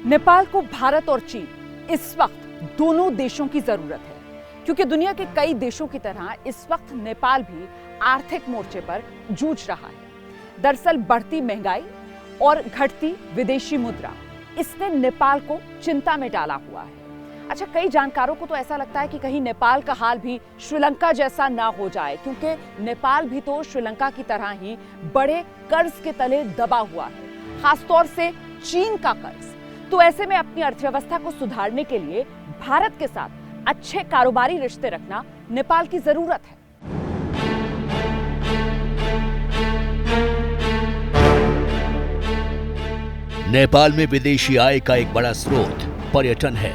नेपाल को भारत और चीन इस वक्त दोनों देशों की जरूरत है, क्योंकि दुनिया के कई देशों की तरह इस वक्त नेपाल भी आर्थिक मोर्चे पर जूझ रहा है। दरअसल बढ़ती महंगाई और घटती विदेशी मुद्रा इसने नेपाल को चिंता में डाला हुआ है। अच्छा, कई जानकारों को तो ऐसा लगता है कि कहीं नेपाल का हाल भी श्रीलंका जैसा ना हो जाए, क्योंकि नेपाल भी तो श्रीलंका की तरह ही बड़े कर्ज के तले दबा हुआ है, खासतौर से चीन का कर्ज। तो ऐसे में अपनी अर्थव्यवस्था को सुधारने के लिए भारत के साथ अच्छे कारोबारी रिश्ते रखना नेपाल की जरूरत है। नेपाल में विदेशी आय का एक बड़ा स्रोत पर्यटन है।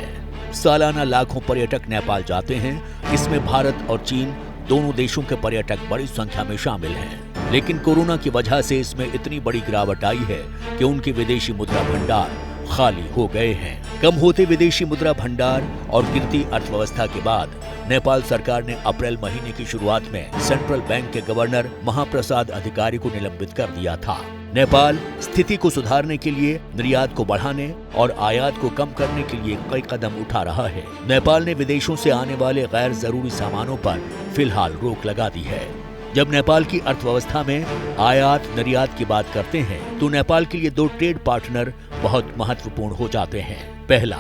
सालाना लाखों पर्यटक नेपाल जाते हैं। इसमें भारत और चीन दोनों देशों के पर्यटक बड़ी संख्या में शामिल हैं। लेकिन कोरोना की वजह से इसमें इतनी बड़ी गिरावट आई है कि उनके विदेशी मुद्रा भंडार खाली हो गए हैं। कम होते विदेशी मुद्रा भंडार और गिरती अर्थव्यवस्था के बाद नेपाल सरकार ने अप्रैल महीने की शुरुआत में सेंट्रल बैंक के गवर्नर महाप्रसाद अधिकारी को निलंबित कर दिया था। नेपाल स्थिति को सुधारने के लिए निर्यात को बढ़ाने और आयात को कम करने के लिए कई कदम उठा रहा है। नेपाल ने विदेशों से आने वाले गैर जरूरी सामानों पर फिलहाल रोक लगा दी है। जब नेपाल की अर्थव्यवस्था में आयात निर्यात की बात करते हैं तो नेपाल के लिए दो ट्रेड पार्टनर बहुत महत्वपूर्ण हो जाते हैं। पहला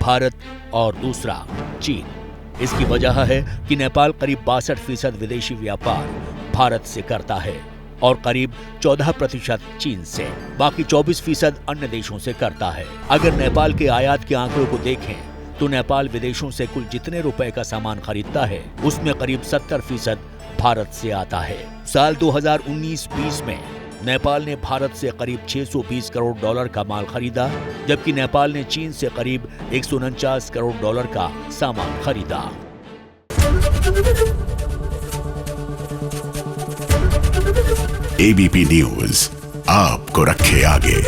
भारत और दूसरा चीन। इसकी वजह है कि नेपाल करीब 62% विदेशी व्यापार भारत से करता है और करीब 14% चीन से। बाकी 24% अन्य देशों से करता है। अगर नेपाल के आयात के आंकड़ों को देखें तो नेपाल विदेशों से कुल जितने रुपए का सामान खरीदता है उसमें करीब 70% भारत से आता है। साल 2019-20 में नेपाल ने भारत से करीब 620 करोड़ डॉलर का माल खरीदा, जबकि नेपाल ने चीन से करीब 149 करोड़ डॉलर का सामान खरीदा। एबीपी न्यूज आपको रखे आगे।